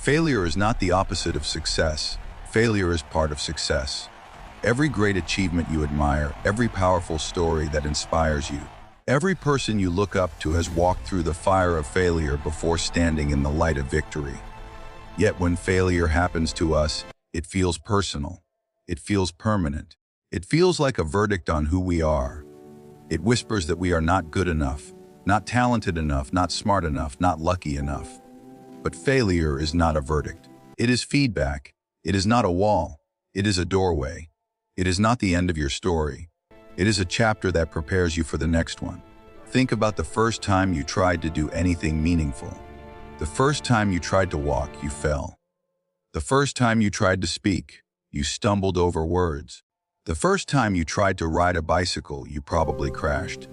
Failure is not the opposite of success. Failure is part of success. Every great achievement you admire, every powerful story that inspires you, every person you look up to has walked through the fire of failure before standing in the light of victory. Yet when failure happens to us, it feels personal. It feels permanent. It feels like a verdict on who we are. It whispers that we are not good enough, not talented enough, not smart enough, not lucky enough. But failure is not a verdict. It is feedback. It is not a wall. It is a doorway. It is not the end of your story. It is a chapter that prepares you for the next one. Think about the first time you tried to do anything meaningful. The first time you tried to walk, you fell. The first time you tried to speak, you stumbled over words. The first time you tried to ride a bicycle, you probably crashed.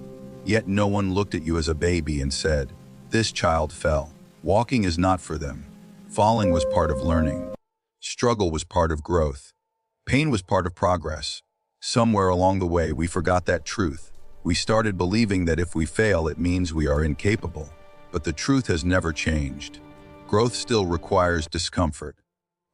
Yet no one looked at you as a baby and said, "This child fell." Walking is not for them. Falling was part of learning. Struggle was part of growth. Pain was part of progress. Somewhere along the way, we forgot that truth. We started believing that if we fail, it means we are incapable. But the truth has never changed. Growth still requires discomfort.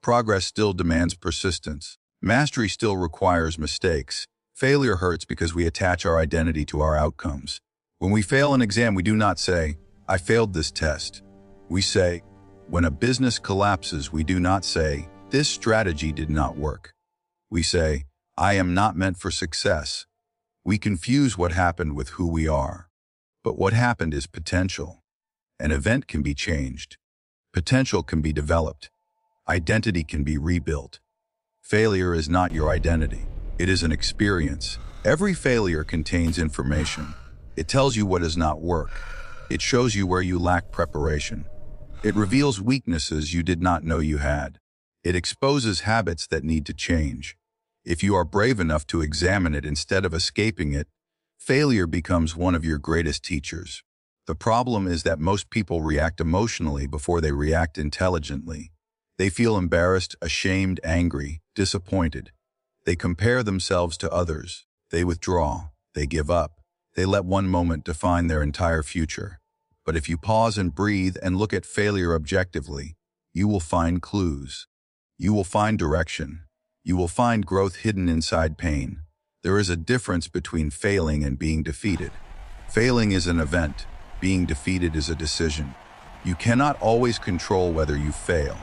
Progress still demands persistence. Mastery still requires mistakes. Failure hurts because we attach our identity to our outcomes. When we fail an exam, we do not say, "I failed this test." We say, when a business collapses, we do not say, "This strategy did not work." We say, "I am not meant for success." We confuse what happened with who we are. But what happened is potential. An event can be changed. Potential can be developed. Identity can be rebuilt. Failure is not your identity. It is an experience. Every failure contains information. It tells you what does not work. It shows you where you lack preparation. It reveals weaknesses you did not know you had. It exposes habits that need to change. If you are brave enough to examine it instead of escaping it, failure becomes one of your greatest teachers. The problem is that most people react emotionally before they react intelligently. They feel embarrassed, ashamed, angry, disappointed. They compare themselves to others. They withdraw. They give up. They let one moment define their entire future. But if you pause and breathe and look at failure objectively, you will find clues. You will find direction. You will find growth hidden inside pain. There is a difference between failing and being defeated. Failing is an event. Being defeated is a decision. You cannot always control whether you fail.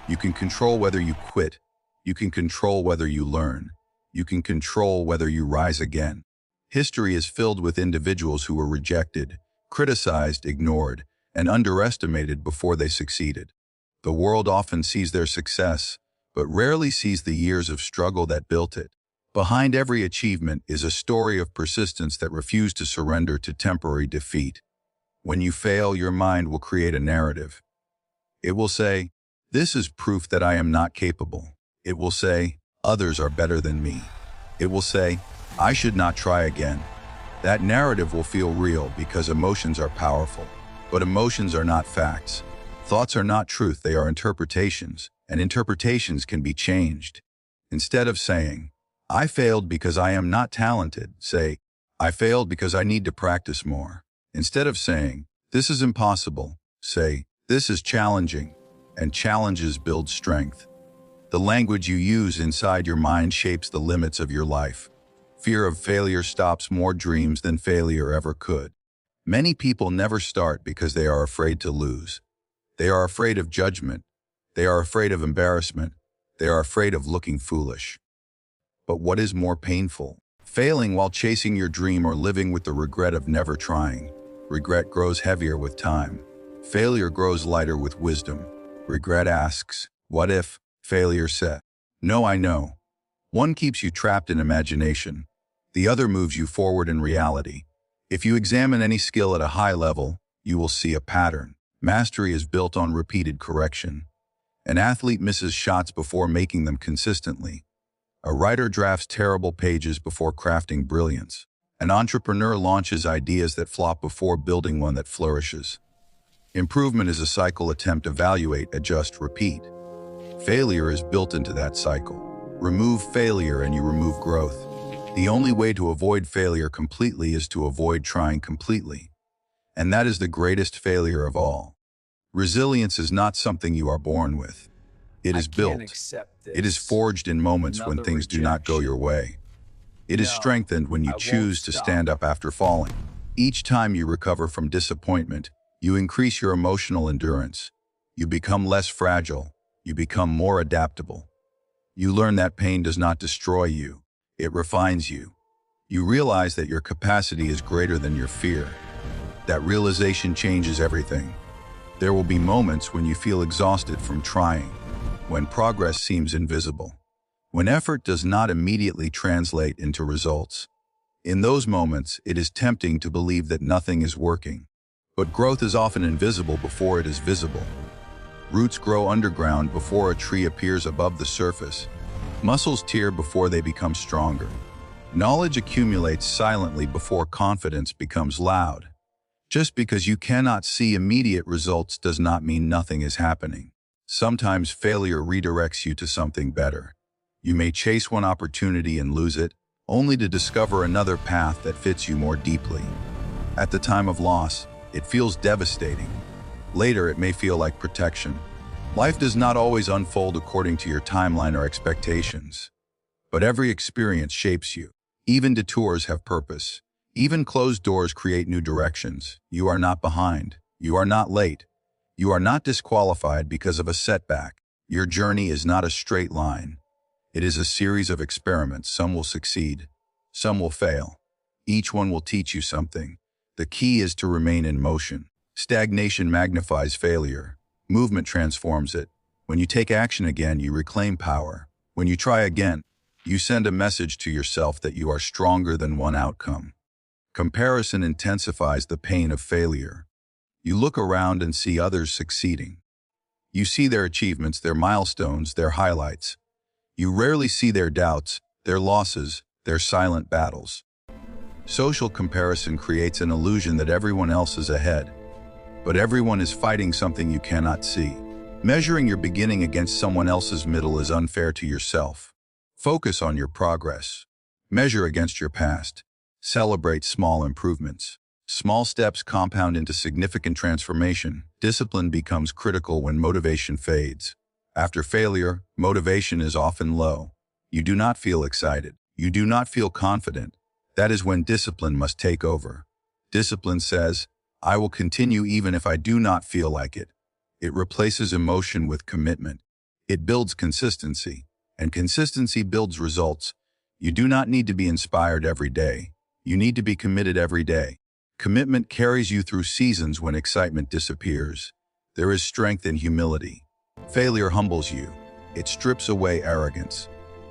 You can control whether you quit. You can control whether you learn. You can control whether you rise again. History is filled with individuals who were rejected, criticized, ignored, and underestimated before they succeeded. The world often sees their success, but rarely sees the years of struggle that built it. Behind every achievement is a story of persistence that refused to surrender to temporary defeat. When you fail, your mind will create a narrative. It will say, "This is proof that I am not capable." It will say, "Others are better than me." It will say, "I should not try again." That narrative will feel real because emotions are powerful. But emotions are not facts. Thoughts are not truth, they are interpretations, and interpretations can be changed. Instead of saying, "I failed because I am not talented," say, "I failed because I need to practice more." Instead of saying, "This is impossible," say, "This is challenging," and challenges build strength. The language you use inside your mind shapes the limits of your life. Fear of failure stops more dreams than failure ever could. Many people never start because they are afraid to lose. They are afraid of judgment. They are afraid of embarrassment. They are afraid of looking foolish. But what is more painful? Failing while chasing your dream or living with the regret of never trying. Regret grows heavier with time. Failure grows lighter with wisdom. Regret asks, "What if?" Failure said, "No, I know." One keeps you trapped in imagination. The other moves you forward in reality. If you examine any skill at a high level, you will see a pattern. Mastery is built on repeated correction. An athlete misses shots before making them consistently. A writer drafts terrible pages before crafting brilliance. An entrepreneur launches ideas that flop before building one that flourishes. Improvement is a cycle: attempt, evaluate, adjust, repeat. Failure is built into that cycle. Remove failure and you remove growth. The only way to avoid failure completely is to avoid trying completely. And that is the greatest failure of all. Resilience is not something you are born with. It I is can't built. accept It is this. forged in moments when Another things do not go your rejection. way. It is No, strengthened when you I won't choose to stand stop. up after falling. Each time you recover from disappointment, you increase your emotional endurance. You become less fragile. You become more adaptable. You learn that pain does not destroy you. It refines you. You realize that your capacity is greater than your fear. That realization changes everything. There will be moments when you feel exhausted from trying, when progress seems invisible, when effort does not immediately translate into results. In those moments, it is tempting to believe that nothing is working. But growth is often invisible before it is visible. Roots grow underground before a tree appears above the surface. Muscles tear before they become stronger. Knowledge accumulates silently before confidence becomes loud. Just because you cannot see immediate results does not mean nothing is happening. Sometimes failure redirects you to something better. You may chase one opportunity and lose it, only to discover another path that fits you more deeply. At the time of loss, it feels devastating. Later, it may feel like protection. Life does not always unfold according to your timeline or expectations. But every experience shapes you. Even detours have purpose. Even closed doors create new directions. You are not behind. You are not late. You are not disqualified because of a setback. Your journey is not a straight line. It is a series of experiments. Some will succeed. Some will fail. Each one will teach you something. The key is to remain in motion. Stagnation magnifies failure. Movement transforms it. When you take action again, you reclaim power. When you try again, you send a message to yourself that you are stronger than one outcome. Comparison intensifies the pain of failure. You look around and see others succeeding. You see their achievements, their milestones, their highlights. You rarely see their doubts, their losses, their silent battles. Social comparison creates an illusion that everyone else is ahead, but everyone is fighting something you cannot see. Measuring your beginning against someone else's middle is unfair to yourself. Focus on your progress. Measure against your past. Celebrate small improvements. Small steps compound into significant transformation. Discipline becomes critical when motivation fades. After failure, motivation is often low. You do not feel excited. You do not feel confident. That is when discipline must take over. Discipline says, I will continue even if I do not feel like it. It replaces emotion with commitment. It builds consistency, and consistency builds results. You do not need to be inspired every day. You need to be committed every day. Commitment carries you through seasons when excitement disappears. There is strength in humility. Failure humbles you. It strips away arrogance.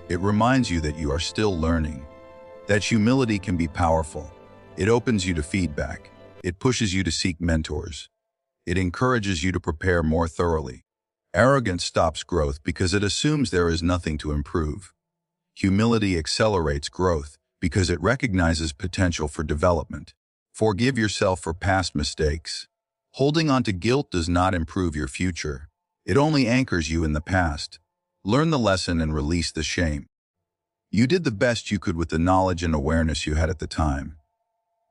It reminds you that you are still learning. That humility can be powerful. It opens you to feedback. It pushes you to seek mentors. It encourages you to prepare more thoroughly. Arrogance stops growth because it assumes there is nothing to improve. Humility accelerates growth because it recognizes potential for development. Forgive yourself for past mistakes. Holding on to guilt does not improve your future. It only anchors you in the past. Learn the lesson and release the shame. You did the best you could with the knowledge and awareness you had at the time.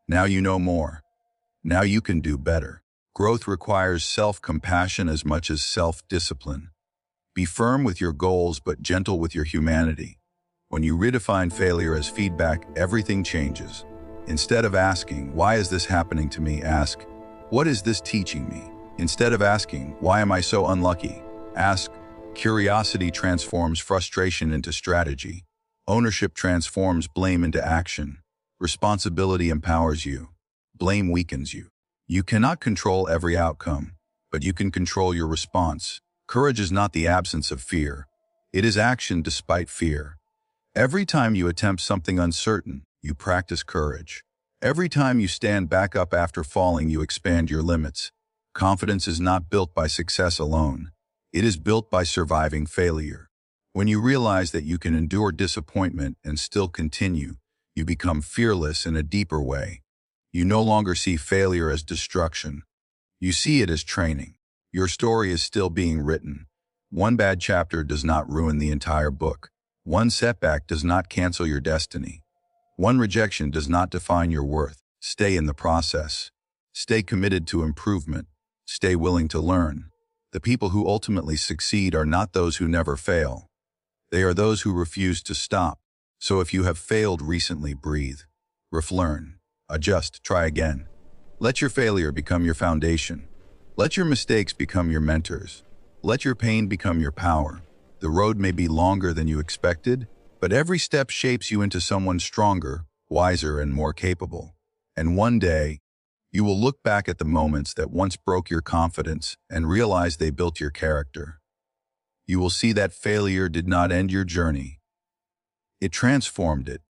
Now you know more. Now you can do better. Growth requires self-compassion as much as self-discipline. Be firm with your goals but gentle with your humanity. When you redefine failure as feedback, everything changes. Instead of asking, why is this happening to me, ask, what is this teaching me? Instead of asking, why am I so unlucky? Ask, curiosity transforms frustration into strategy. Ownership transforms blame into action. Responsibility empowers you. Blame weakens you. You cannot control every outcome, but you can control your response. Courage is not the absence of fear. It is action despite fear. Every time you attempt something uncertain, you practice courage. Every time you stand back up after falling, you expand your limits. Confidence is not built by success alone. It is built by surviving failure. When you realize that you can endure disappointment and still continue, you become fearless in a deeper way. You no longer see failure as destruction. You see it as training. Your story is still being written. One bad chapter does not ruin the entire book. One setback does not cancel your destiny. One rejection does not define your worth. Stay in the process. Stay committed to improvement. Stay willing to learn. The people who ultimately succeed are not those who never fail. They are those who refuse to stop. So if you have failed recently, breathe. Learn. Adjust. Try again. Let your failure become your foundation. Let your mistakes become your mentors. Let your pain become your power. The road may be longer than you expected, but every step shapes you into someone stronger, wiser, and more capable. And one day, you will look back at the moments that once broke your confidence and realize they built your character. You will see that failure did not end your journey. It transformed it.